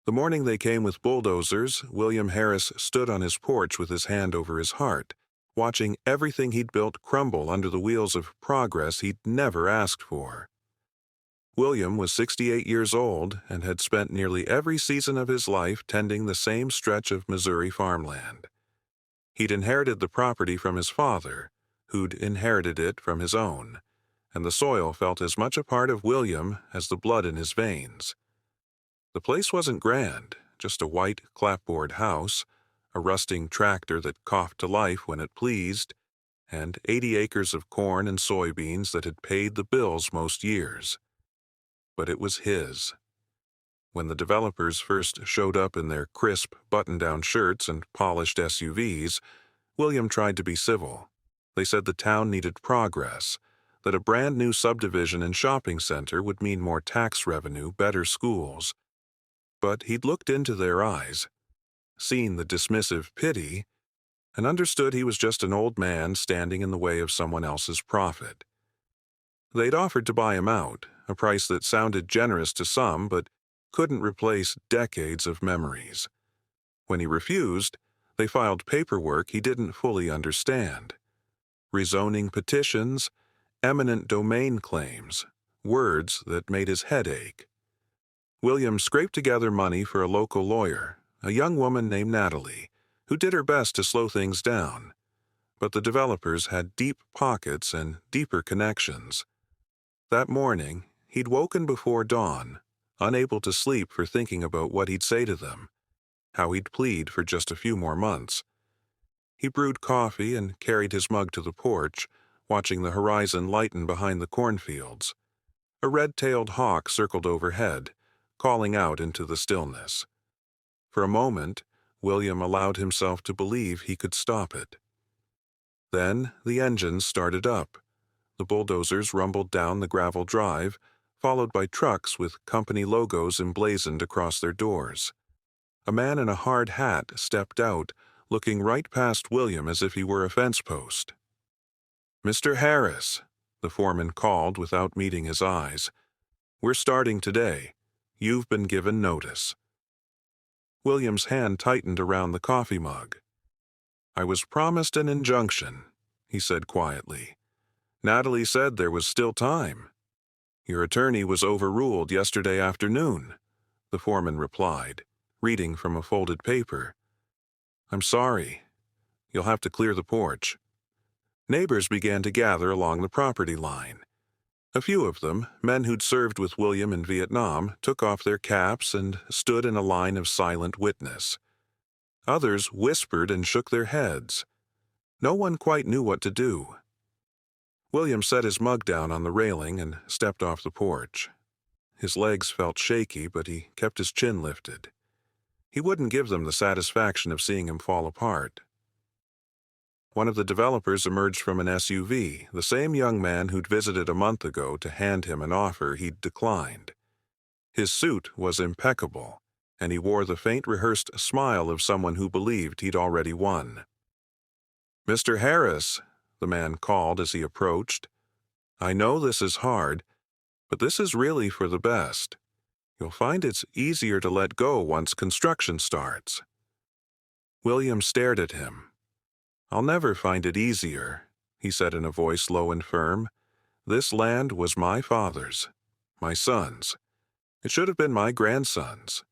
The morning they came with bulldozers, William Harris stood on his porch with his hand over his heart, watching everything he'd built crumble under the wheels of progress he'd never asked for. William was 68 years old and had spent nearly every season of his life tending the same stretch of Missouri farmland. He'd inherited the property from his father, who'd inherited it from his own, and the soil felt as much a part of William as the blood in his veins. The place wasn't grand, just a white clapboard house, a rusting tractor that coughed to life when it pleased, and 80 acres of corn and soybeans that had paid the bills most years. But it was his. When the developers first showed up in their crisp button-down shirts and polished SUVs, William tried to be civil. They said the town needed progress, that a brand-new subdivision and shopping center would mean more tax revenue, better schools. But he'd looked into their eyes, seen the dismissive pity, and understood he was just an old man standing in the way of someone else's profit. They'd offered to buy him out, a price that sounded generous to some but couldn't replace decades of memories. When he refused, they filed paperwork he didn't fully understand. Rezoning petitions, eminent domain claims, words that made his head ache. William scraped together money for a local lawyer, a young woman named Natalie, who did her best to slow things down. But the developers had deep pockets and deeper connections. That morning, he'd woken before dawn, unable to sleep for thinking about what he'd say to them, how he'd plead for just a few more months. He brewed coffee and carried his mug to the porch, watching the horizon lighten behind the cornfields. A red-tailed hawk circled overhead, calling out into the stillness. For a moment, William allowed himself to believe he could stop it. Then the engines started up. The bulldozers rumbled down the gravel drive, followed by trucks with company logos emblazoned across their doors. A man in a hard hat stepped out, looking right past William as if he were a fence post. "Mr. Harris," the foreman called without meeting his eyes. "We're starting today. You've been given notice." William's hand tightened around the coffee mug. "I was promised an injunction," he said quietly. "Natalie said there was still time." "Your attorney was overruled yesterday afternoon," the foreman replied, reading from a folded paper. "I'm sorry. You'll have to clear the porch." Neighbors began to gather along the property line. A few of them, men who'd served with William in Vietnam, took off their caps and stood in a line of silent witness. Others whispered and shook their heads. No one quite knew what to do. William set his mug down on the railing and stepped off the porch. His legs felt shaky, but he kept his chin lifted. He wouldn't give them the satisfaction of seeing him fall apart. One of the developers emerged from an SUV, the same young man who'd visited a month ago to hand him an offer he'd declined. His suit was impeccable, and he wore the faint rehearsed smile of someone who believed he'd already won. "Mr. Harris," the man called as he approached, "I know this is hard, but this is really for the best. You'll find it's easier to let go once construction starts." William stared at him. "I'll never find it easier," he said in a voice low and firm. "This land was my father's, my son's. It should have been my grandson's."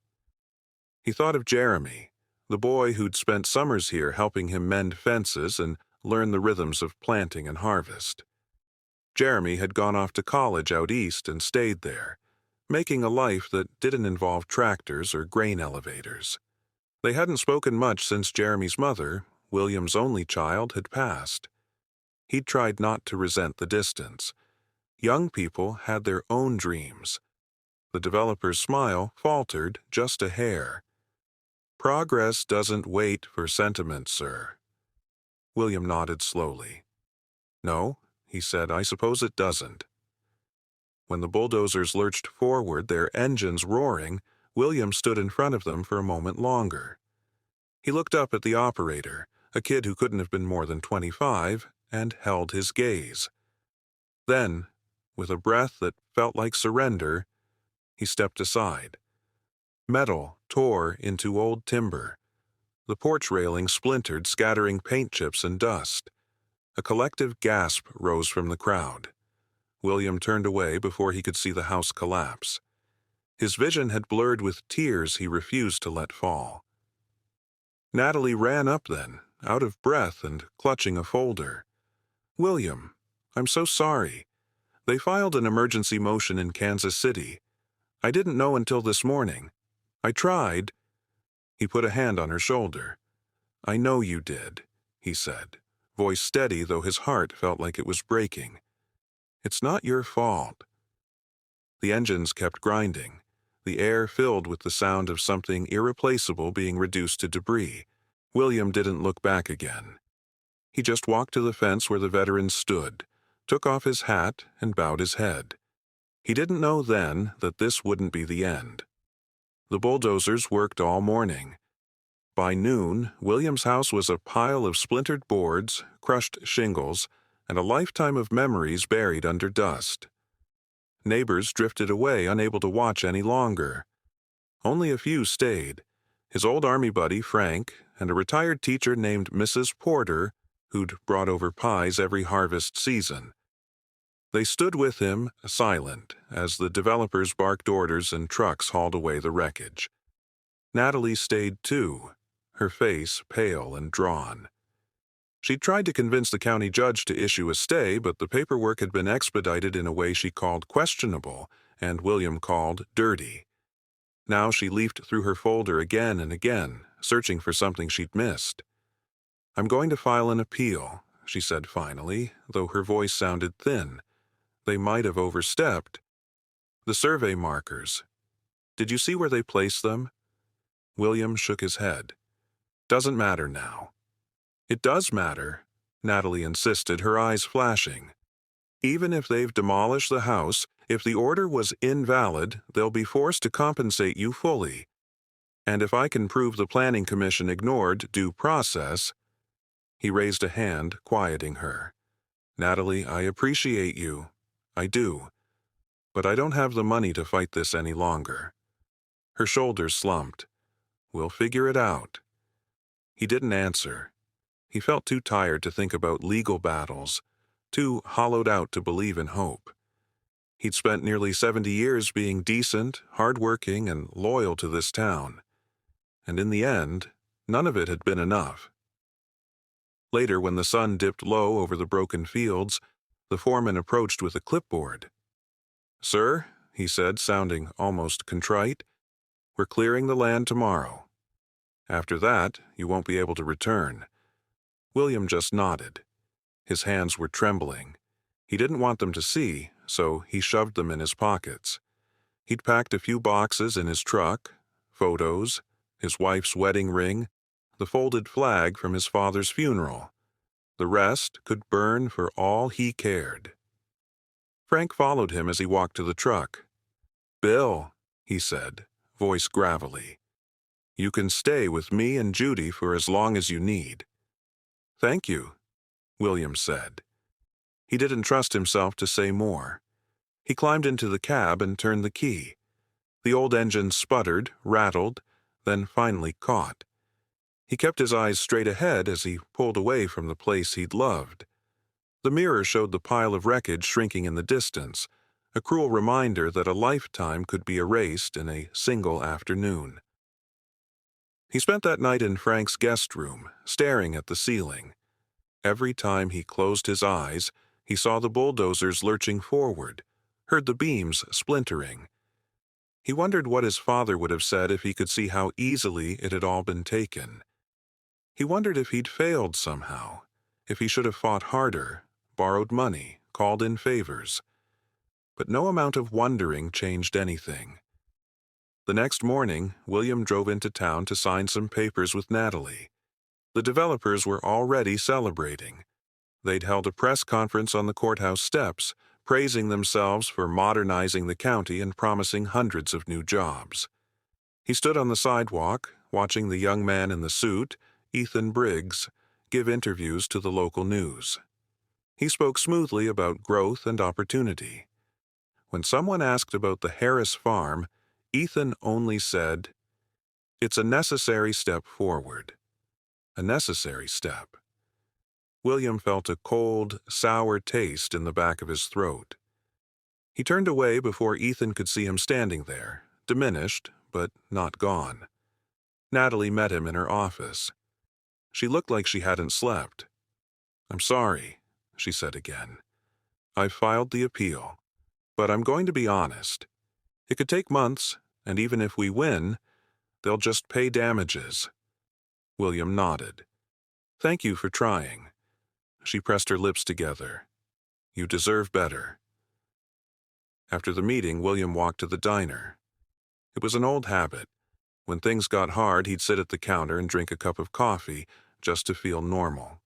He thought of Jeremy, the boy who'd spent summers here helping him mend fences and learn the rhythms of planting and harvest. Jeremy had gone off to college out east and stayed there, making a life that didn't involve tractors or grain elevators. They hadn't spoken much since Jeremy's mother, William's only child, had passed. He'd tried not to resent the distance. Young people had their own dreams. The developer's smile faltered just a hair. "Progress doesn't wait for sentiment, sir." William nodded slowly. "No," he said, "I suppose it doesn't." When the bulldozers lurched forward, their engines roaring, William stood in front of them for a moment longer. He looked up at the operator, a kid who couldn't have been more than 25, and held his gaze. Then, with a breath that felt like surrender, he stepped aside. Metal tore into old timber. The porch railing splintered, scattering paint chips and dust. A collective gasp rose from the crowd. William turned away before he could see the house collapse. His vision had blurred with tears he refused to let fall. Natalie ran up then, out of breath and clutching a folder. "William, I'm so sorry. They filed an emergency motion in Kansas City. I didn't know until this morning. I tried." He put a hand on her shoulder. "I know you did," he said, voice steady though his heart felt like it was breaking. "It's not your fault." The engines kept grinding, the air filled with the sound of something irreplaceable being reduced to debris. William didn't look back again. He just walked to the fence where the veterans stood, took off his hat, and bowed his head. He didn't know then that this wouldn't be the end. The bulldozers worked all morning. By noon, William's house was a pile of splintered boards, crushed shingles, and a lifetime of memories buried under dust. Neighbors drifted away, unable to watch any longer. Only a few stayed: his old army buddy, Frank, and a retired teacher named Mrs. Porter, who'd brought over pies every harvest season. They stood with him, silent, as the developers barked orders and trucks hauled away the wreckage. Natalie stayed too, her face pale and drawn. She'd tried to convince the county judge to issue a stay, but the paperwork had been expedited in a way she called questionable, and William called dirty. Now she leafed through her folder again and again, searching for something she'd missed. "I'm going to file an appeal," she said finally, though her voice sounded thin. They might have overstepped. "The survey markers. Did you see where they placed them?" William shook his head. "Doesn't matter now." "It does matter," Natalie insisted, her eyes flashing. "Even if they've demolished the house, if the order was invalid, they'll be forced to compensate you fully. And if I can prove the Planning Commission ignored due process—" He raised a hand, quieting her. "Natalie, I appreciate you. I do. But I don't have the money to fight this any longer." Her shoulders slumped. "We'll figure it out." He didn't answer. He felt too tired to think about legal battles, too hollowed out to believe in hope. He'd spent nearly 70 years being decent, hard-working, and loyal to this town. And in the end, none of it had been enough. Later, when the sun dipped low over the broken fields, the foreman approached with a clipboard. "Sir," he said, sounding almost contrite, "we're clearing the land tomorrow. After that, you won't be able to return." William just nodded. His hands were trembling. He didn't want them to see, so he shoved them in his pockets. He'd packed a few boxes in his truck: photos, his wife's wedding ring, the folded flag from his father's funeral. The rest could burn for all he cared. Frank followed him as he walked to the truck. "Bill," he said, voice gravelly, "you can stay with me and Judy for as long as you need." "Thank you," William said. He didn't trust himself to say more. He climbed into the cab and turned the key. The old engine sputtered, rattled, then finally caught. He kept his eyes straight ahead as he pulled away from the place he'd loved. The mirror showed the pile of wreckage shrinking in the distance, a cruel reminder that a lifetime could be erased in a single afternoon. He spent that night in Frank's guest room, staring at the ceiling. Every time he closed his eyes, he saw the bulldozers lurching forward, heard the beams splintering. He wondered what his father would have said if he could see how easily it had all been taken. He wondered if he'd failed somehow, if he should have fought harder, borrowed money, called in favors. But no amount of wondering changed anything. The next morning, William drove into town to sign some papers with Natalie. The developers were already celebrating. They'd held a press conference on the courthouse steps, praising themselves for modernizing the county and promising hundreds of new jobs. He stood on the sidewalk, watching the young man in the suit, Ethan Briggs, give interviews to the local news. He spoke smoothly about growth and opportunity. When someone asked about the Harris farm, Ethan only said, It's a necessary step forward. A necessary step. William felt a cold, sour taste in the back of his throat. He turned away before Ethan could see him standing there, diminished, but not gone. Natalie met him in her office. She looked like she hadn't slept. "I'm sorry," she said again. "I've filed the appeal. But I'm going to be honest. It could take months, and even if we win, they'll just pay damages." William nodded. "Thank you for trying." She pressed her lips together. "You deserve better." After the meeting, William walked to the diner. It was an old habit. When things got hard, he'd sit at the counter and drink a cup of coffee just to feel normal.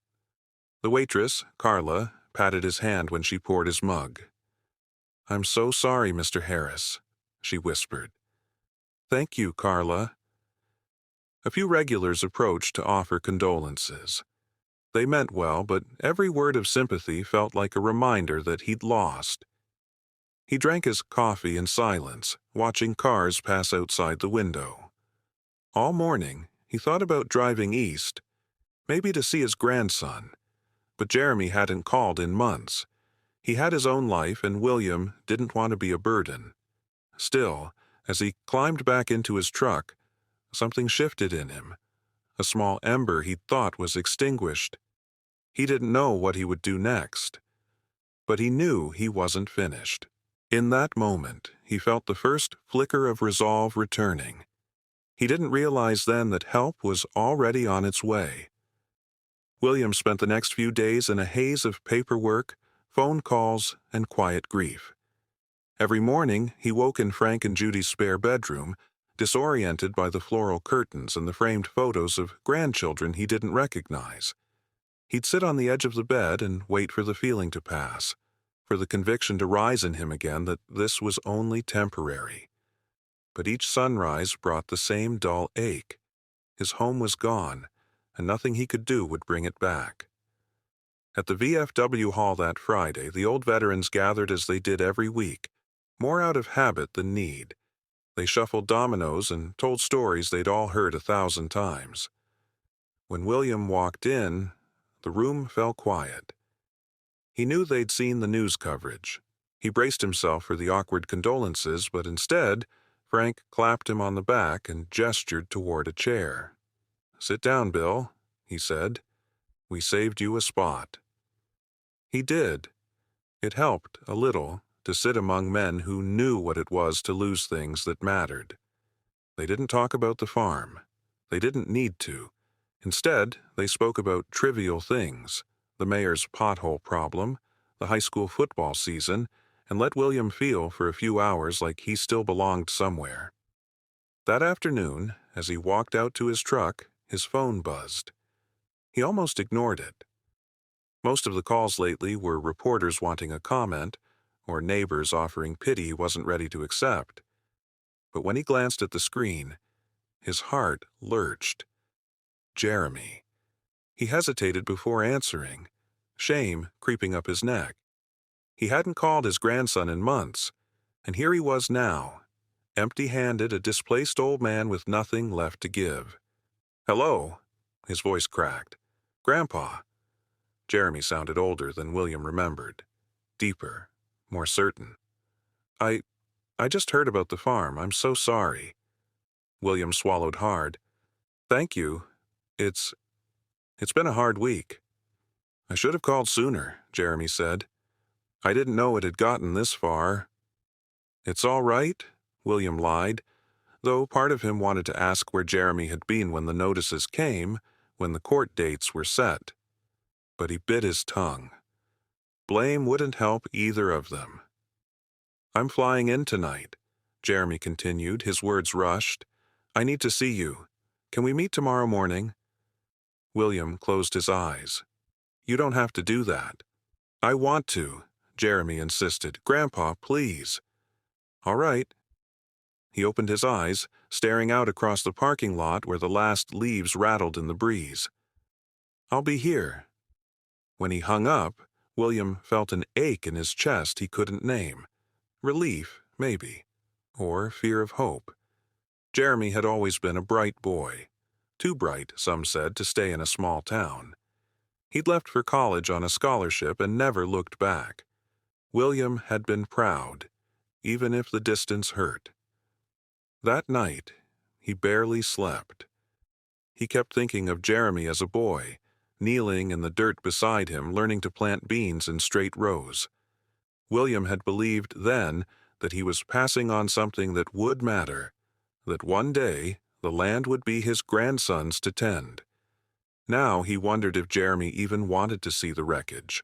The waitress, Carla, patted his hand when she poured his mug. "I'm so sorry, Mr. Harris," she whispered. "Thank you, Carla." A few regulars approached to offer condolences. They meant well, but every word of sympathy felt like a reminder that he'd lost. He drank his coffee in silence, watching cars pass outside the window. All morning, he thought about driving east, maybe to see his grandson, but Jeremy hadn't called in months. He had his own life, and William didn't want to be a burden. Still, as he climbed back into his truck, something shifted in him. A small ember he'd thought was extinguished. He didn't know what he would do next, but he knew he wasn't finished. In that moment, he felt the first flicker of resolve returning. He didn't realize then that help was already on its way. William spent the next few days in a haze of paperwork, phone calls, and quiet grief. Every morning, he woke in Frank and Judy's spare bedroom, disoriented by the floral curtains and the framed photos of grandchildren he didn't recognize. He'd sit on the edge of the bed and wait for the feeling to pass, for the conviction to rise in him again that this was only temporary. But each sunrise brought the same dull ache. His home was gone, and nothing he could do would bring it back. At the VFW hall that Friday, the old veterans gathered as they did every week, more out of habit than need. They shuffled dominoes and told stories they'd all heard 1,000 times. When William walked in, the room fell quiet. He knew they'd seen the news coverage. He braced himself for the awkward condolences, but instead, Frank clapped him on the back and gestured toward a chair. "Sit down, Bill," he said. "We saved you a spot." He did. It helped, a little, to sit among men who knew what it was to lose things that mattered. They didn't talk about the farm. They didn't need to. Instead, they spoke about trivial things, the mayor's pothole problem, the high school football season, and let William feel for a few hours like he still belonged somewhere. That afternoon, as he walked out to his truck, his phone buzzed. He almost ignored it. Most of the calls lately were reporters wanting a comment, or neighbors offering pity he wasn't ready to accept. But when he glanced at the screen, his heart lurched. Jeremy. He hesitated before answering, shame creeping up his neck. He hadn't called his grandson in months, and here he was now, empty-handed, a displaced old man with nothing left to give. "Hello," his voice cracked. "Grandpa." Jeremy sounded older than William remembered, deeper, more certain. I just heard about the farm. I'm so sorry." William swallowed hard. "Thank you. It's been a hard week." "I should have called sooner," Jeremy said. "I didn't know it had gotten this far." "It's all right," William lied, though part of him wanted to ask where Jeremy had been when the notices came, when the court dates were set. But he bit his tongue. Blame wouldn't help either of them. "I'm flying in tonight," Jeremy continued, his words rushed. "I need to see you. Can we meet tomorrow morning?" William closed his eyes. "You don't have to do that." "I want to," Jeremy insisted. "Grandpa, please." "All right." He opened his eyes, staring out across the parking lot where the last leaves rattled in the breeze. "I'll be here." When he hung up, William felt an ache in his chest he couldn't name. Relief, maybe, or fear of hope. Jeremy had always been a bright boy. Too bright, some said, to stay in a small town. He'd left for college on a scholarship and never looked back. William had been proud, even if the distance hurt. That night, he barely slept. He kept thinking of Jeremy as a boy, kneeling in the dirt beside him, learning to plant beans in straight rows. William had believed then that he was passing on something that would matter, that one day the land would be his grandson's to tend. Now he wondered if Jeremy even wanted to see the wreckage.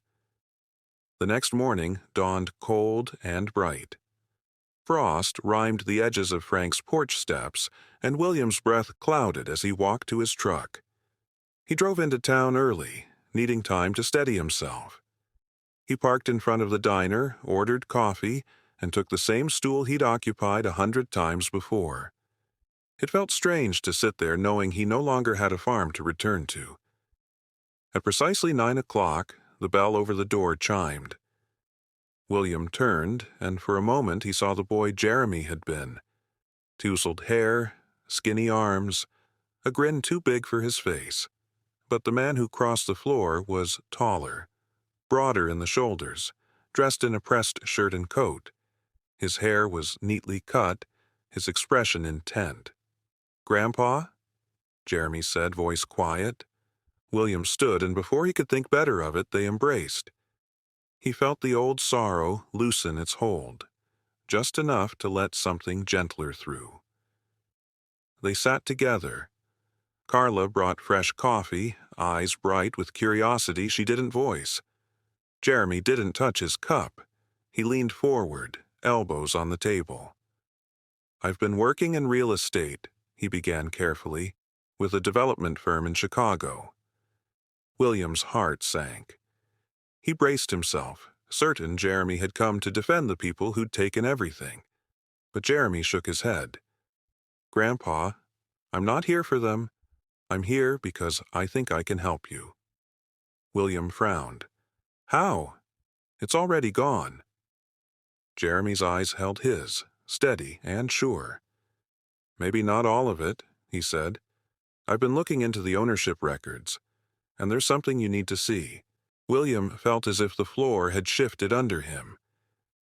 The next morning dawned cold and bright. Frost rimed the edges of Frank's porch steps, and William's breath clouded as he walked to his truck. He drove into town early, needing time to steady himself. He parked in front of the diner, ordered coffee, and took the same stool he'd occupied 100 times before. It felt strange to sit there knowing he no longer had a farm to return to. At precisely 9 o'clock, the bell over the door chimed. William turned, and for a moment he saw the boy Jeremy had been. Tousled hair, skinny arms, a grin too big for his face. But the man who crossed the floor was taller, broader in the shoulders, dressed in a pressed shirt and coat. His hair was neatly cut, his expression intent. "Grandpa?" Jeremy said, voice quiet. William stood, and before he could think better of it, they embraced. He felt the old sorrow loosen its hold, just enough to let something gentler through. They sat together. Carla brought fresh coffee, eyes bright with curiosity she didn't voice. Jeremy didn't touch his cup. He leaned forward, elbows on the table. "I've been working in real estate," he began carefully, "with a development firm in Chicago." William's heart sank. He braced himself, certain Jeremy had come to defend the people who'd taken everything. But Jeremy shook his head. "Grandpa, I'm not here for them. I'm here because I think I can help you." William frowned. "How? It's already gone." Jeremy's eyes held his, steady and sure. "Maybe not all of it," he said. "I've been looking into the ownership records, and there's something you need to see." William felt as if the floor had shifted under him.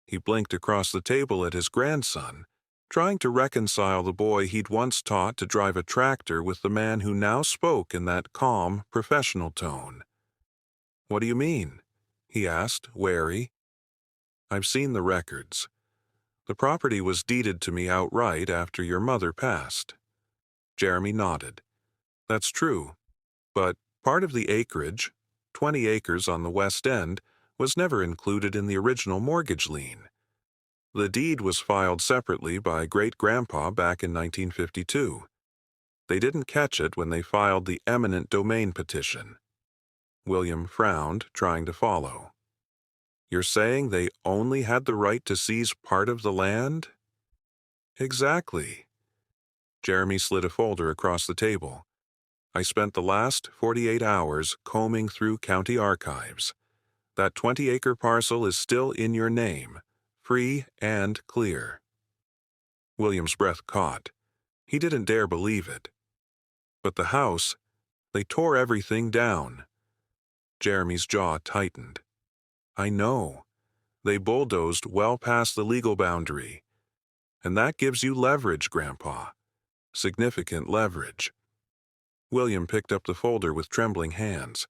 He blinked across the table at his grandson, trying to reconcile the boy he'd once taught to drive a tractor with the man who now spoke in that calm, professional tone. "What do you mean?" he asked, wary. "I've seen the records. The property was deeded to me outright after your mother passed." Jeremy nodded. "That's true. But part of the acreage, 20 acres on the west end, was never included in the original mortgage lien. The deed was filed separately by great-grandpa back in 1952. They didn't catch it when they filed the eminent domain petition." William frowned, trying to follow. "You're saying they only had the right to seize part of the land?" "Exactly." Jeremy slid a folder across the table. "I spent the last 48 hours combing through county archives. That 20-acre parcel is still in your name, free and clear." William's breath caught. He didn't dare believe it. "But the house, they tore everything down." Jeremy's jaw tightened. "I know. They bulldozed well past the legal boundary. And that gives you leverage, Grandpa. Significant leverage." William picked up the folder with trembling hands.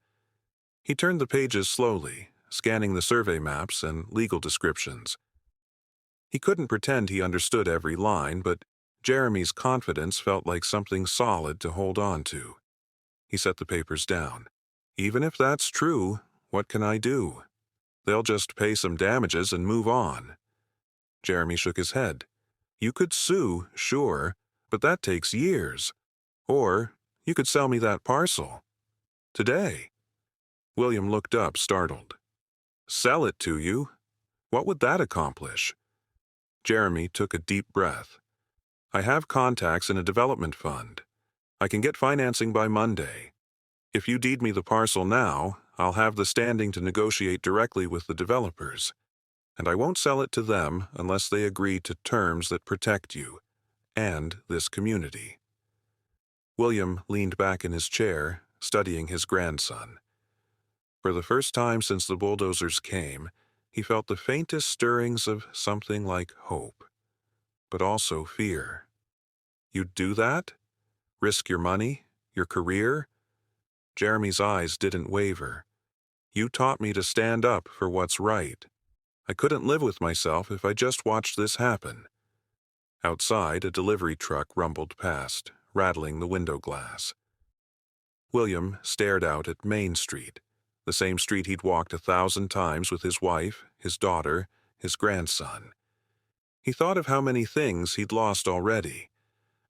He turned the pages slowly, scanning the survey maps and legal descriptions. He couldn't pretend he understood every line, but Jeremy's confidence felt like something solid to hold on to. He set the papers down. "Even if that's true, what can I do? They'll just pay some damages and move on." Jeremy shook his head. "You could sue, sure, but that takes years. Or you could sell me that parcel. Today." William looked up, startled. "Sell it to you? What would that accomplish?" Jeremy took a deep breath. "I have contacts in a development fund. I can get financing by Monday. If you deed me the parcel now, I'll have the standing to negotiate directly with the developers. And I won't sell it to them unless they agree to terms that protect you. and this community. William leaned back in his chair, studying his grandson. For the first time since the bulldozers came, he felt the faintest stirrings of something like hope, but also fear. You'd do that? Risk your money? Your career? Jeremy's eyes didn't waver. You taught me to stand up for what's right. I couldn't live with myself if I just watched this happen. Outside, a delivery truck rumbled past, rattling the window glass. William stared out at Main Street, the same street he'd walked 1,000 times with his wife, his daughter, his grandson. He thought of how many things he'd lost already,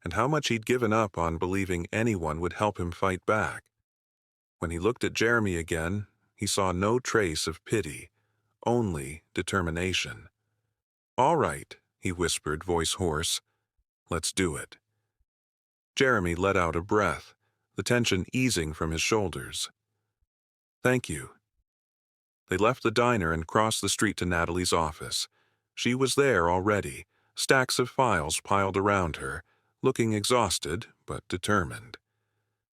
and how much he'd given up on believing anyone would help him fight back. When he looked at Jeremy again, he saw no trace of pity, only determination. "All right," he whispered, voice hoarse. "Let's do it." Jeremy let out a breath, the tension easing from his shoulders. "Thank you." They left the diner and crossed the street to Natalie's office. She was there already, stacks of files piled around her, looking exhausted but determined.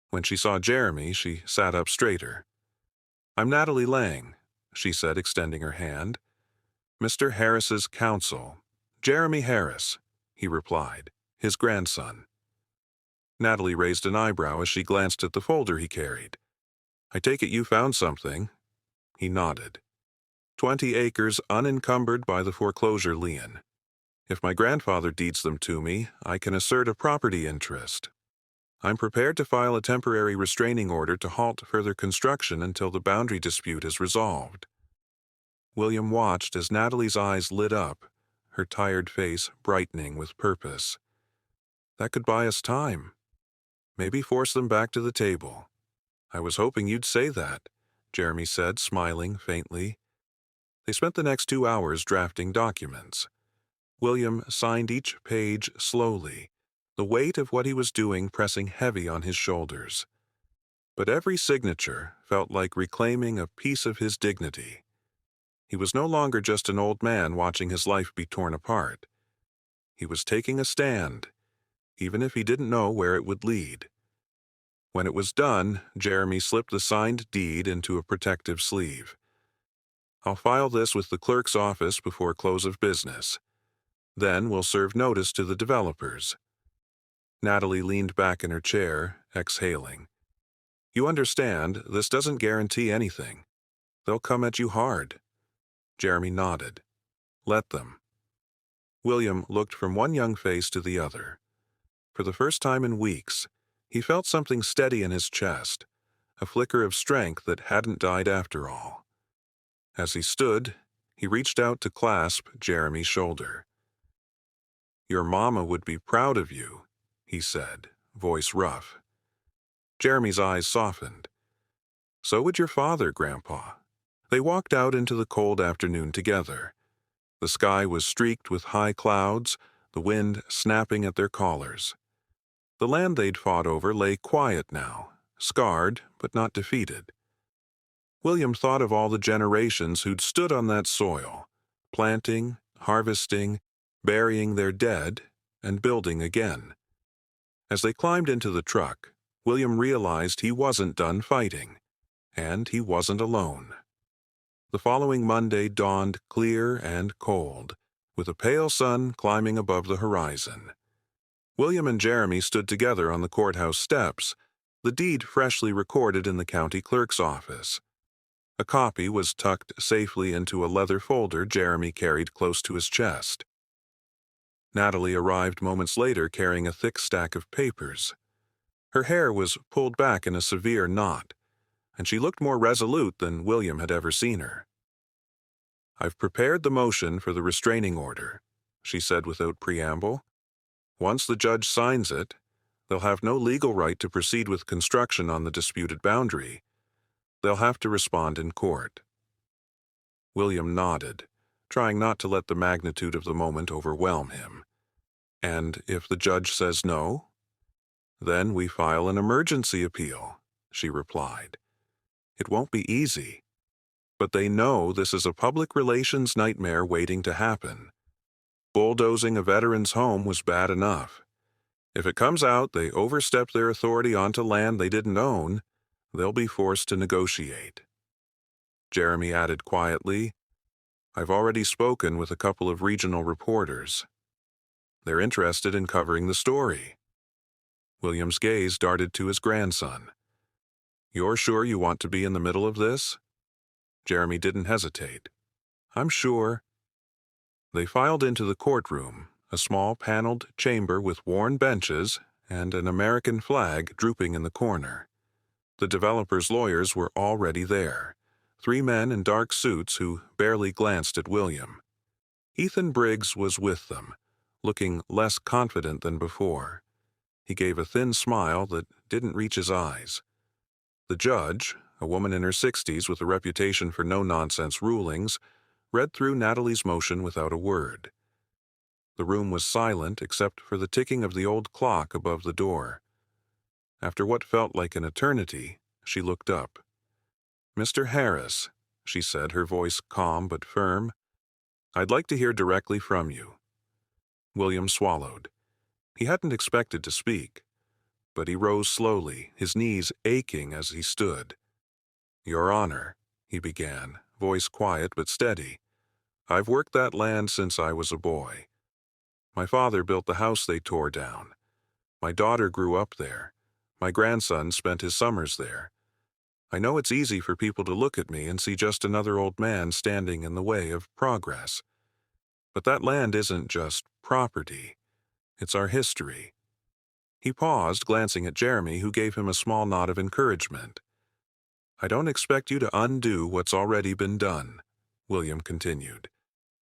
When she saw Jeremy, she sat up straighter. "I'm Natalie Lang," she said, extending her hand. "Mr. Harris's counsel, Jeremy Harris," he replied, his grandson. Natalie raised an eyebrow as she glanced at the folder he carried. "I take it you found something." He nodded. 20 acres unencumbered by the foreclosure lien. If my grandfather deeds them to me, I can assert a property interest. I'm prepared to file a temporary restraining order to halt further construction until the boundary dispute is resolved. William watched as Natalie's eyes lit up, her tired face brightening with purpose. That could buy us time. Maybe force them back to the table. "I was hoping you'd say that," Jeremy said, smiling faintly. They spent the next 2 hours drafting documents. William signed each page slowly, the weight of what he was doing pressing heavy on his shoulders. But every signature felt like reclaiming a piece of his dignity. He was no longer just an old man watching his life be torn apart. He was taking a stand, even if he didn't know where it would lead. When it was done, Jeremy slipped the signed deed into a protective sleeve. "I'll file this with the clerk's office before close of business. Then we'll serve notice to the developers." Natalie leaned back in her chair, exhaling. "You understand, this doesn't guarantee anything. They'll come at you hard." Jeremy nodded. "Let them." William looked from one young face to the other. For the first time in weeks, he felt something steady in his chest, a flicker of strength that hadn't died after all. As he stood, he reached out to clasp Jeremy's shoulder. "Your mama would be proud of you," he said, voice rough. Jeremy's eyes softened. "So would your father, Grandpa." They walked out into the cold afternoon together. The sky was streaked with high clouds, the wind snapping at their collars. The land they'd fought over lay quiet now, scarred but not defeated. William thought of all the generations who'd stood on that soil, planting, harvesting, burying their dead, and building again. As they climbed into the truck, William realized he wasn't done fighting, and he wasn't alone. The following Monday dawned clear and cold, with a pale sun climbing above the horizon. William and Jeremy stood together on the courthouse steps, the deed freshly recorded in the county clerk's office. A copy was tucked safely into a leather folder Jeremy carried close to his chest. Natalie arrived moments later carrying a thick stack of papers. Her hair was pulled back in a severe knot, and she looked more resolute than William had ever seen her. "I've prepared the motion for the restraining order," she said without preamble. "Once the judge signs it, they'll have no legal right to proceed with construction on the disputed boundary. They'll have to respond in court." William nodded, trying not to let the magnitude of the moment overwhelm him. "And if the judge says no?" "Then we file an emergency appeal," she replied. "It won't be easy, but they know this is a public relations nightmare waiting to happen. Bulldozing a veteran's home was bad enough. If it comes out they overstepped their authority onto land they didn't own, they'll be forced to negotiate. Jeremy added quietly, I've already spoken with a couple of regional reporters. They're interested in covering the story. William's gaze darted to his grandson. You're sure you want to be in the middle of this? Jeremy didn't hesitate. I'm sure. They filed into the courtroom, a small paneled chamber with worn benches and an American flag drooping in the corner. The developer's lawyers were already there, 3 men in dark suits who barely glanced at William. Ethan Briggs was with them, looking less confident than before. He gave a thin smile that didn't reach his eyes. The judge, a woman in her 60s with a reputation for no-nonsense rulings, read through Natalie's motion without a word. The room was silent except for the ticking of the old clock above the door. After what felt like an eternity, she looked up. Mr. Harris, she said, her voice calm but firm, I'd like to hear directly from you. William swallowed. He hadn't expected to speak, but he rose slowly, his knees aching as he stood. Your Honor, he began, voice quiet but steady, I've worked that land since I was a boy. My father built the house they tore down. My daughter grew up there. My grandson spent his summers there. I know it's easy for people to look at me and see just another old man standing in the way of progress. But that land isn't just property. It's our history. He paused, glancing at Jeremy, who gave him a small nod of encouragement. I don't expect you to undo what's already been done, William continued.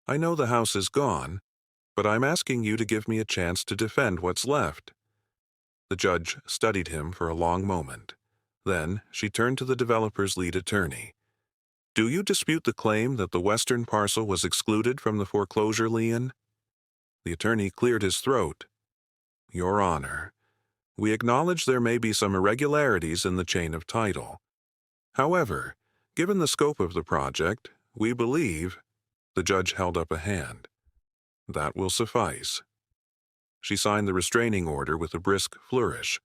I know the house is gone, but I'm asking you to give me a chance to defend what's left. The judge studied him for a long moment. Then she turned to the developer's lead attorney. Do you dispute the claim that the western parcel was excluded from the foreclosure lien? The attorney cleared his throat. Your Honor, we acknowledge there may be some irregularities in the chain of title. However, given the scope of the project, we believe, the judge held up a hand. That will suffice. She signed the restraining order with a brisk flourish.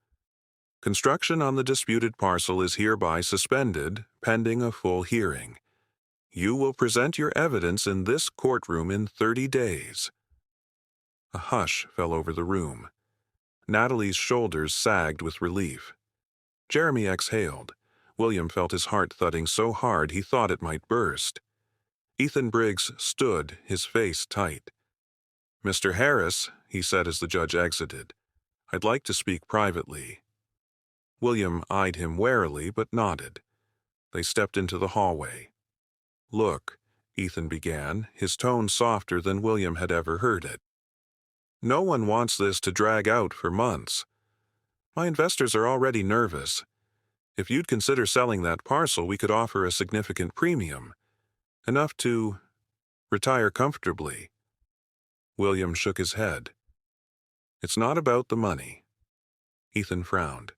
Construction on the disputed parcel is hereby suspended, pending a full hearing. You will present your evidence in this courtroom in 30 days. A hush fell over the room. Natalie's shoulders sagged with relief. Jeremy exhaled. William felt his heart thudding so hard he thought it might burst. Ethan Briggs stood, his face tight. Mr. Harris, he said as the judge exited, I'd like to speak privately. William eyed him warily but nodded. They stepped into the hallway. Look, Ethan began, his tone softer than William had ever heard it. No one wants this to drag out for months. My investors are already nervous. If you'd consider selling that parcel, we could offer a significant premium, enough to retire comfortably. William shook his head. It's not about the money. Ethan frowned.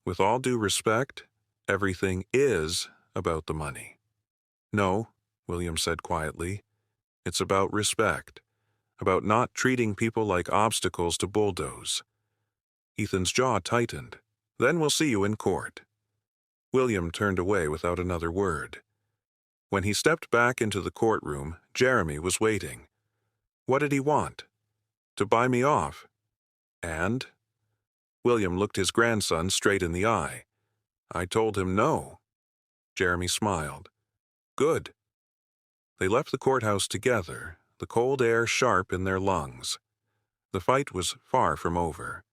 With all due respect, everything is about the money. No, William said quietly. It's about respect, about not treating people like obstacles to bulldoze. Ethan's jaw tightened. Then we'll see you in court. William turned away without another word. When he stepped back into the courtroom, Jeremy was waiting. What did he want? To buy me off. And? William looked his grandson straight in the eye. I told him no. Jeremy smiled. Good. They left the courthouse together, the cold air sharp in their lungs. The fight was far from over.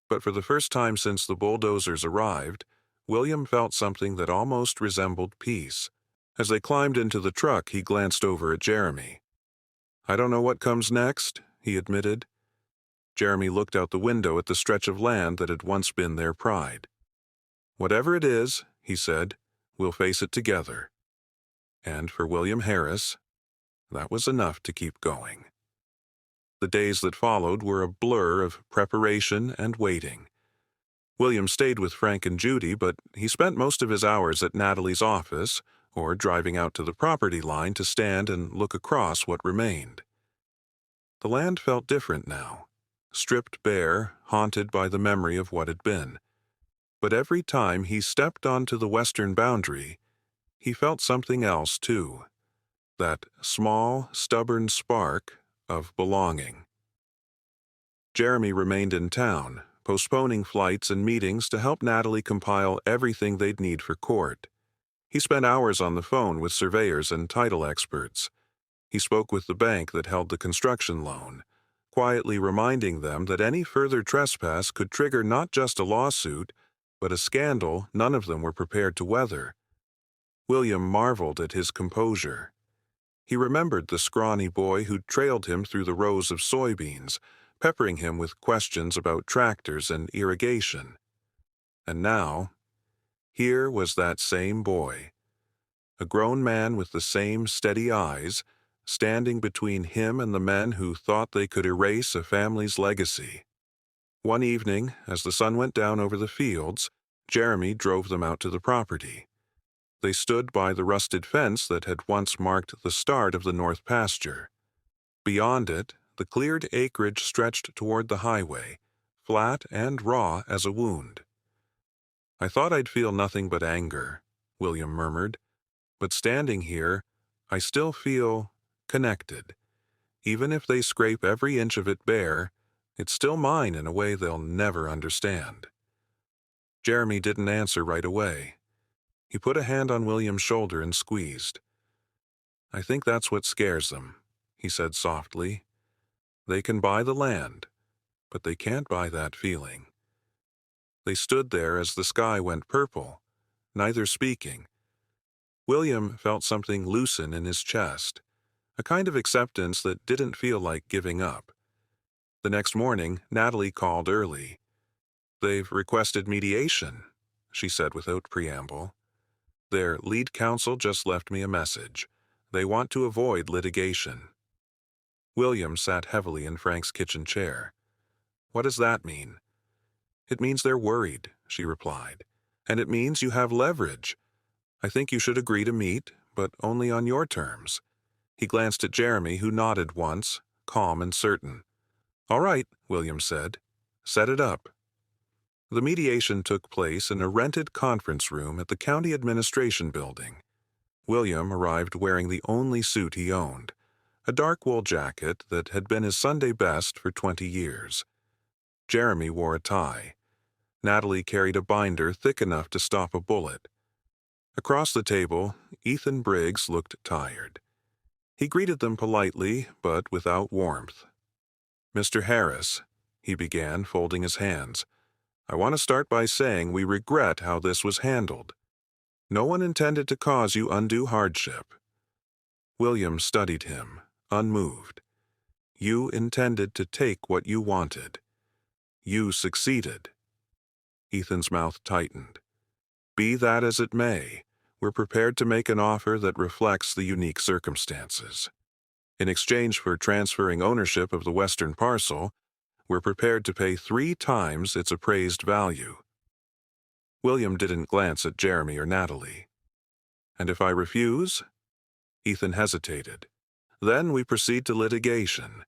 But for the first time since the bulldozers arrived, William felt something that almost resembled peace. As they climbed into the truck, he glanced over at Jeremy. I don't know what comes next, he admitted. Jeremy looked out the window at the stretch of land that had once been their pride. Whatever it is, he said, we'll face it together. And for William Harris, that was enough to keep going. The days that followed were a blur of preparation and waiting. William stayed with Frank and Judy, but he spent most of his hours at Natalie's office or driving out to the property line to stand and look across what remained. The land felt different now. stripped bare, haunted by the memory of what had been. But every time he stepped onto the western boundary, he felt something else too. That small, stubborn spark of belonging. Jeremy remained in town, postponing flights and meetings to help Natalie compile everything they'd need for court. He spent hours on the phone with surveyors and title experts. He spoke with the bank that held the construction loan, quietly reminding them that any further trespass could trigger not just a lawsuit, but a scandal none of them were prepared to weather. William marveled at his composure. He remembered the scrawny boy who'd trailed him through the rows of soybeans, peppering him with questions about tractors and irrigation. And now, here was that same boy, a grown man with the same steady eyes, standing between him and the men who thought they could erase a family's legacy. One evening, as the sun went down over the fields, Jeremy drove them out to the property. They stood by the rusted fence that had once marked the start of the north pasture. Beyond it, the cleared acreage stretched toward the highway, flat and raw as a wound. "I thought I'd feel nothing but anger," William murmured, "but standing here, I still feel connected. Even if they scrape every inch of it bare, it's still mine in a way they'll never understand." Jeremy didn't answer right away. He put a hand on William's shoulder and squeezed. "I think that's what scares them," he said softly. "They can buy the land, but they can't buy that feeling." They stood there as the sky went purple, neither speaking. William felt something loosen in his chest, a kind of acceptance that didn't feel like giving up. The next morning, Natalie called early. "They've requested mediation," she said without preamble. "Their lead counsel just left me a message. They want to avoid litigation." William sat heavily in Frank's kitchen chair. "What does that mean?" "It means they're worried," she replied. "And it means you have leverage. I think you should agree to meet, but only on your terms." He glanced at Jeremy, who nodded once, calm and certain. "All right," William said. "Set it up." The mediation took place in a rented conference room at the county administration building. William arrived wearing the only suit he owned, a dark wool jacket that had been his Sunday best for 20 years. Jeremy wore a tie. Natalie carried a binder thick enough to stop a bullet. Across the table, Ethan Briggs looked tired. He greeted them politely, but without warmth. "Mr. Harris," he began, folding his hands, "I want to start by saying we regret how this was handled. No one intended to cause you undue hardship." William studied him, unmoved. "You intended to take what you wanted. You succeeded." Ethan's mouth tightened. "Be that as it may, we're prepared to make an offer that reflects the unique circumstances. In exchange for transferring ownership of the western parcel, we're prepared to pay 3 times its appraised value." William didn't glance at Jeremy or Natalie. "And if I refuse?" Ethan hesitated. "Then we proceed to litigation.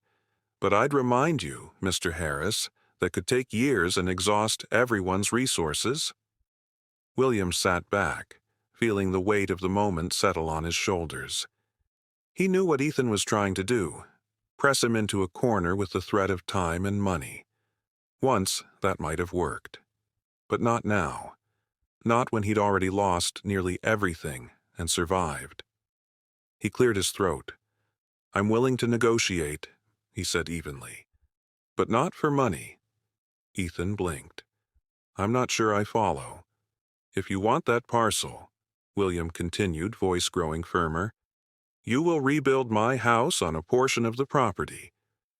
But I'd remind you, Mr. Harris, that could take years and exhaust everyone's resources." William sat back, feeling the weight of the moment settle on his shoulders. He knew what Ethan was trying to do, press him into a corner with the threat of time and money. Once that might have worked. But not now. Not when he'd already lost nearly everything and survived. He cleared his throat. "I'm willing to negotiate," he said evenly. "But not for money." Ethan blinked. "I'm not sure I follow. If you want that parcel," William continued, voice growing firmer, "you will rebuild my house on a portion of the property.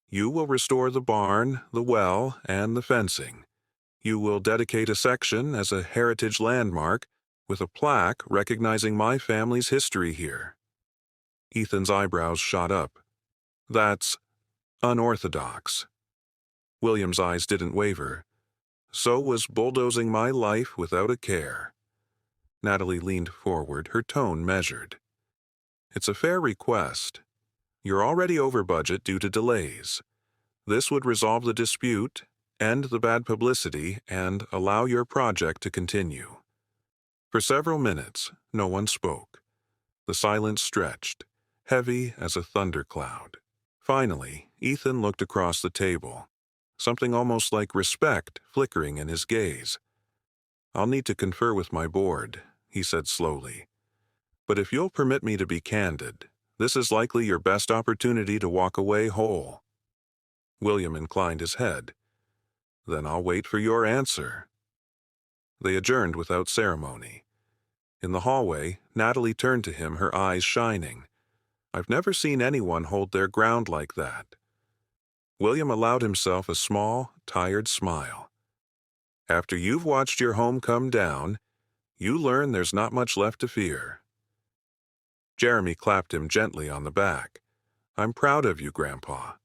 You will restore the barn, the well, and the fencing. You will dedicate a section as a heritage landmark with a plaque recognizing my family's history here." Ethan's eyebrows shot up. "That's unorthodox." William's eyes didn't waver. "So was bulldozing my life without a care." Natalie leaned forward, her tone measured. "It's a fair request. You're already over budget due to delays. This would resolve the dispute, end the bad publicity, and allow your project to continue. For several minutes, no one spoke. The silence stretched, heavy as a thundercloud. Finally, Ethan looked across the table, something almost like respect flickering in his gaze. "I'll need to confer with my board," he said slowly. "But if you'll permit me to be candid, this is likely your best opportunity to walk away whole." William inclined his head. "Then I'll wait for your answer." They adjourned without ceremony. In the hallway, Natalie turned to him, her eyes shining. "I've never seen anyone hold their ground like that." William allowed himself a small, tired smile. "After you've watched your home come down, you learn there's not much left to fear." Jeremy clapped him gently on the back. "I'm proud of you, Grandpa."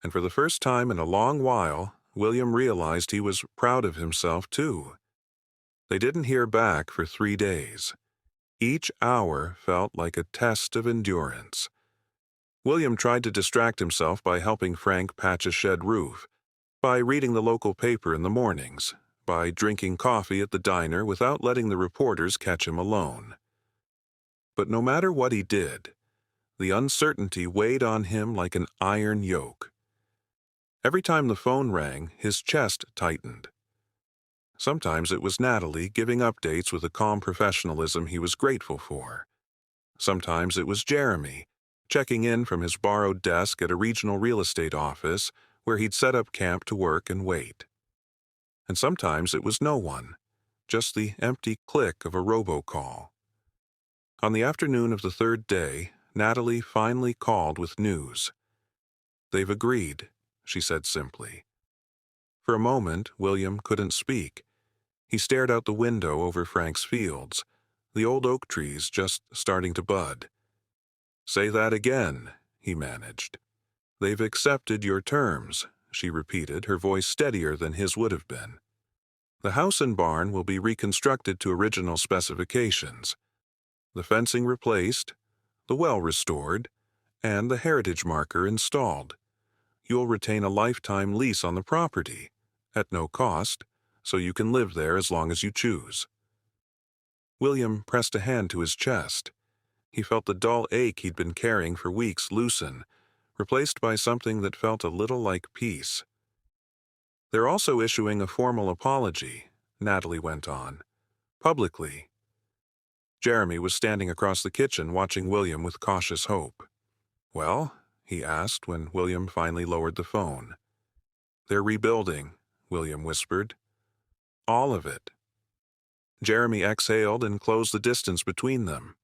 And for the first time in a long while, William realized he was proud of himself, too. They didn't hear back for 3 days. Each hour felt like a test of endurance. William tried to distract himself by helping Frank patch a shed roof, by reading the local paper in the mornings, by drinking coffee at the diner without letting the reporters catch him alone. But no matter what he did, the uncertainty weighed on him like an iron yoke. Every time the phone rang, his chest tightened. Sometimes it was Natalie giving updates with a calm professionalism he was grateful for. Sometimes it was Jeremy, checking in from his borrowed desk at a regional real estate office where he'd set up camp to work and wait. And sometimes it was no one, just the empty click of a robocall. On the afternoon of the 3rd day, Natalie finally called with news. "They've agreed," she said simply. For a moment, William couldn't speak. He stared out the window over Frank's fields, the old oak trees just starting to bud. "Say that again," he managed. "They've accepted your terms," she repeated, her voice steadier than his would have been. "The house and barn will be reconstructed to original specifications. The fencing replaced, the well restored, and the heritage marker installed. You'll retain a lifetime lease on the property, at no cost, so you can live there as long as you choose." William pressed a hand to his chest. He felt the dull ache he'd been carrying for weeks loosen, replaced by something that felt a little like peace. "They're also issuing a formal apology," Natalie went on, "publicly." Jeremy was standing across the kitchen watching William with cautious hope. "Well?" he asked when William finally lowered the phone. "They're rebuilding," William whispered. "All of it." Jeremy exhaled and closed the distance between them.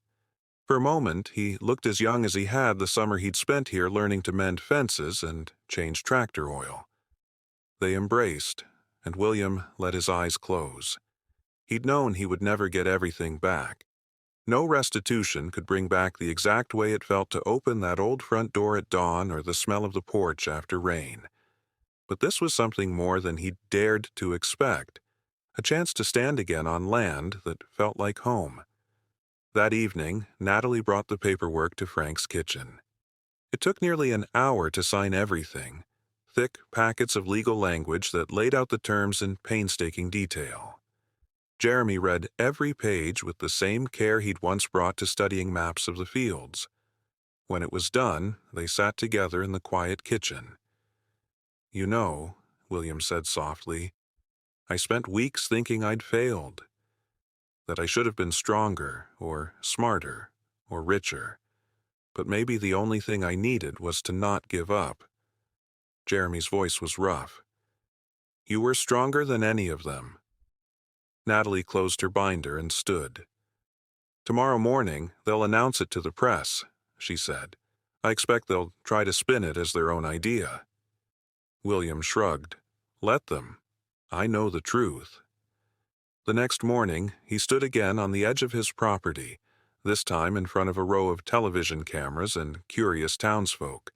For a moment, he looked as young as he had the summer he'd spent here learning to mend fences and change tractor oil. They embraced, and William let his eyes close. He'd known he would never get everything back. No restitution could bring back the exact way it felt to open that old front door at dawn or the smell of the porch after rain. But this was something more than he'd dared to expect, a chance to stand again on land that felt like home. That evening, Natalie brought the paperwork to Frank's kitchen. It took nearly an hour to sign everything, thick packets of legal language that laid out the terms in painstaking detail. Jeremy read every page with the same care he'd once brought to studying maps of the fields. When it was done, they sat together in the quiet kitchen. "You know," William said softly, "I spent weeks thinking I'd failed, that I should have been stronger, or smarter, or richer. But maybe the only thing I needed was to not give up." Jeremy's voice was rough. "You were stronger than any of them." Natalie closed her binder and stood. "Tomorrow morning, they'll announce it to the press," she said. "I expect they'll try to spin it as their own idea." William shrugged. "Let them. I know the truth." The next morning, he stood again on the edge of his property, this time in front of a row of television cameras and curious townsfolk.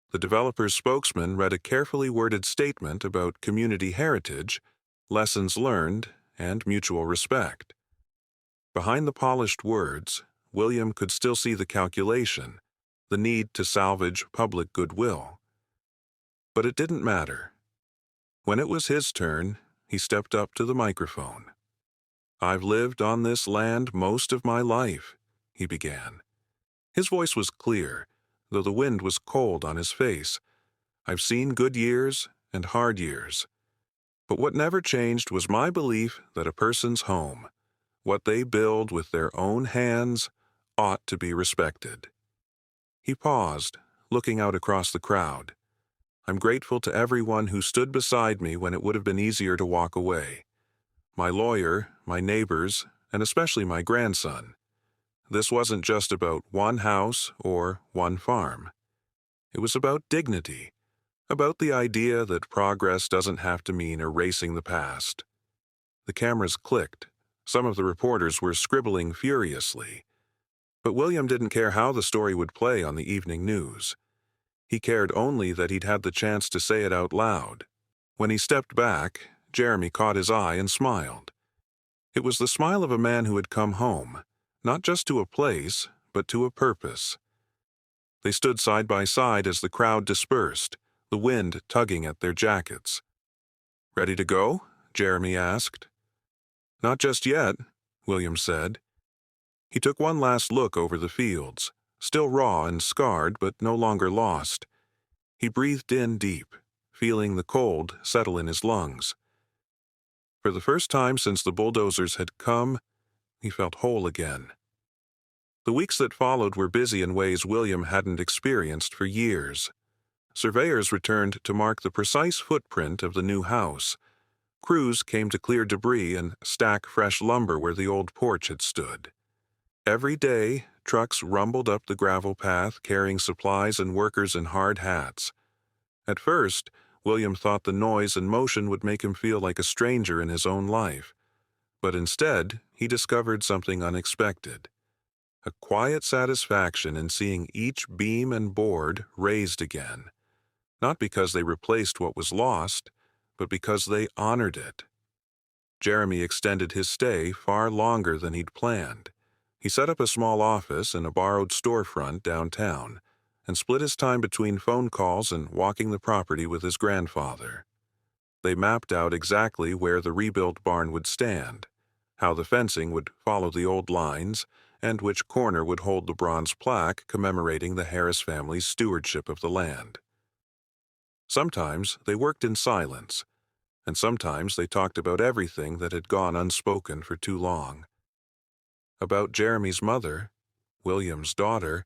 The developer's spokesman read a carefully worded statement about community heritage, lessons learned, and mutual respect. Behind the polished words, William could still see the calculation, the need to salvage public goodwill. But it didn't matter. When it was his turn, he stepped up to the microphone. "I've lived on this land most of my life," he began. His voice was clear, though the wind was cold on his face. "I've seen good years and hard years. But what never changed was my belief that a person's home, what they build with their own hands, ought to be respected." He paused, looking out across the crowd. "I'm grateful to everyone who stood beside me when it would have been easier to walk away. My lawyer, my neighbors, and especially my grandson. This wasn't just about one house or one farm. It was about dignity, about the idea that progress doesn't have to mean erasing the past." The cameras clicked. Some of the reporters were scribbling furiously. But William didn't care how the story would play on the evening news. He cared only that he'd had the chance to say it out loud. When he stepped back, Jeremy caught his eye and smiled. It was the smile of a man who had come home, not just to a place, but to a purpose. They stood side by side as the crowd dispersed, the wind tugging at their jackets. "Ready to go?" Jeremy asked. "Not just yet," William said. He took one last look over the fields, still raw and scarred but no longer lost. He breathed in deep, feeling the cold settle in his lungs. For the first time since the bulldozers had come, he felt whole again. The weeks that followed were busy in ways William hadn't experienced for years. Surveyors returned to mark the precise footprint of the new house. Crews came to clear debris and stack fresh lumber where the old porch had stood. Every day, trucks rumbled up the gravel path carrying supplies and workers in hard hats. At first, William thought the noise and motion would make him feel like a stranger in his own life. But instead, he discovered something unexpected. A quiet satisfaction in seeing each beam and board raised again. Not because they replaced what was lost, but because they honored it. Jeremy extended his stay far longer than he'd planned. He set up a small office in a borrowed storefront downtown and split his time between phone calls and walking the property with his grandfather. They mapped out exactly where the rebuilt barn would stand, how the fencing would follow the old lines, and which corner would hold the bronze plaque commemorating the Harris family's stewardship of the land. Sometimes they worked in silence, and sometimes they talked about everything that had gone unspoken for too long. About Jeremy's mother, William's daughter,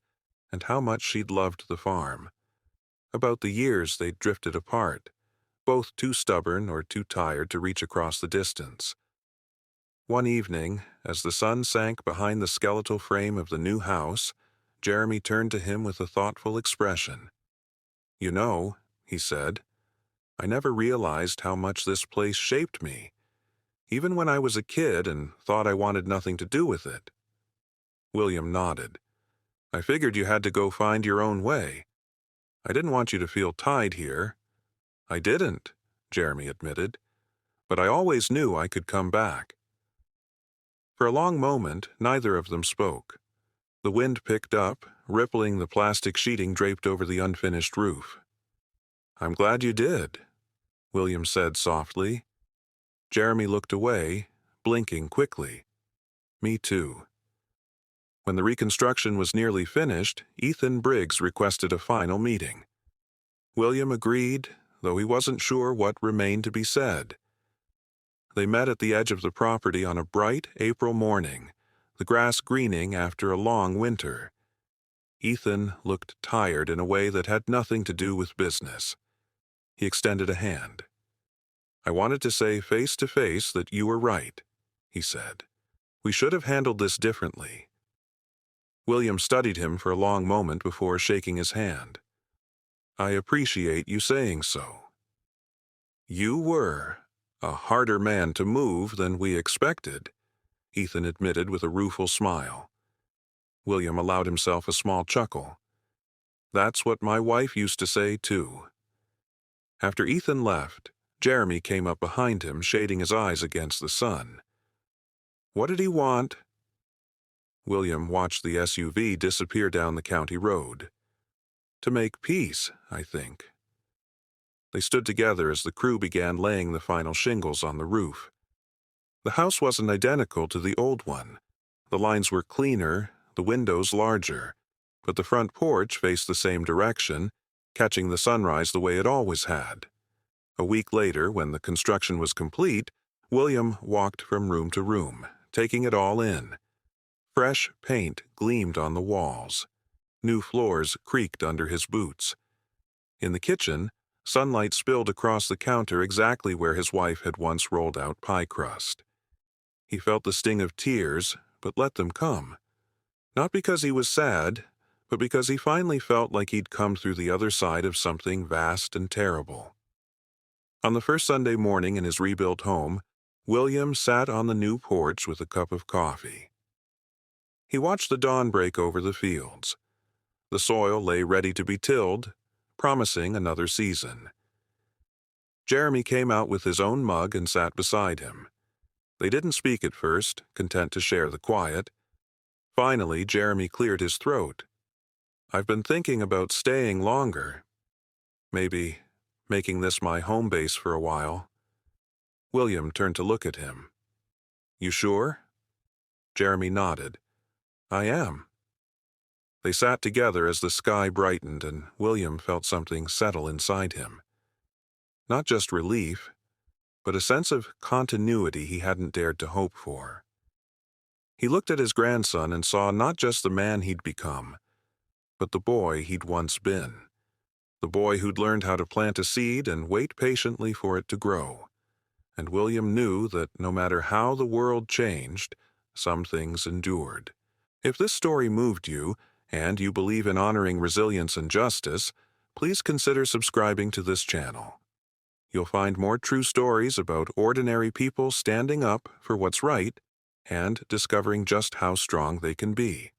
and how much she'd loved the farm. About the years they'd drifted apart, both too stubborn or too tired to reach across the distance. One evening, as the sun sank behind the skeletal frame of the new house, Jeremy turned to him with a thoughtful expression. "You know," he said, "I never realized how much this place shaped me, even when I was a kid and thought I wanted nothing to do with it." William nodded. "I figured you had to go find your own way. I didn't want you to feel tied here." "I didn't," Jeremy admitted, "but I always knew I could come back." For a long moment, neither of them spoke. The wind picked up, rippling the plastic sheeting draped over the unfinished roof. "I'm glad you did," William said softly. Jeremy looked away, blinking quickly. "Me too." When the reconstruction was nearly finished, Ethan Briggs requested a final meeting. William agreed, though he wasn't sure what remained to be said. They met at the edge of the property on a bright April morning, the grass greening after a long winter. Ethan looked tired in a way that had nothing to do with business. He extended a hand. "I wanted to say face to face that you were right," he said. "We should have handled this differently." William studied him for a long moment before shaking his hand. "I appreciate you saying so." "You were a harder man to move than we expected," Ethan admitted with a rueful smile. William allowed himself a small chuckle. "That's what my wife used to say, too." After Ethan left, Jeremy came up behind him, shading his eyes against the sun. "What did he want?" William watched the SUV disappear down the county road. "To make peace, I think." They stood together as the crew began laying the final shingles on the roof. The house wasn't identical to the old one. The lines were cleaner, the windows larger, but the front porch faced the same direction, catching the sunrise the way it always had. A week later, when the construction was complete, William walked from room to room, taking it all in. Fresh paint gleamed on the walls. New floors creaked under his boots. In the kitchen, sunlight spilled across the counter exactly where his wife had once rolled out pie crust. He felt the sting of tears, but let them come. Not because he was sad, but because he finally felt like he'd come through the other side of something vast and terrible. On the first Sunday morning in his rebuilt home, William sat on the new porch with a cup of coffee. He watched the dawn break over the fields. The soil lay ready to be tilled, promising another season. Jeremy came out with his own mug and sat beside him. They didn't speak at first, content to share the quiet. Finally, Jeremy cleared his throat. "I've been thinking about staying longer. Maybe making this my home base for a while." William turned to look at him. "You sure?" Jeremy nodded. "I am." They sat together as the sky brightened, and William felt something settle inside him. Not just relief, but a sense of continuity he hadn't dared to hope for. He looked at his grandson and saw not just the man he'd become, but the boy he'd once been. The boy who'd learned how to plant a seed and wait patiently for it to grow. And William knew that no matter how the world changed, some things endured. If this story moved you, and you believe in honoring resilience and justice, please consider subscribing to this channel. You'll find more true stories about ordinary people standing up for what's right and discovering just how strong they can be.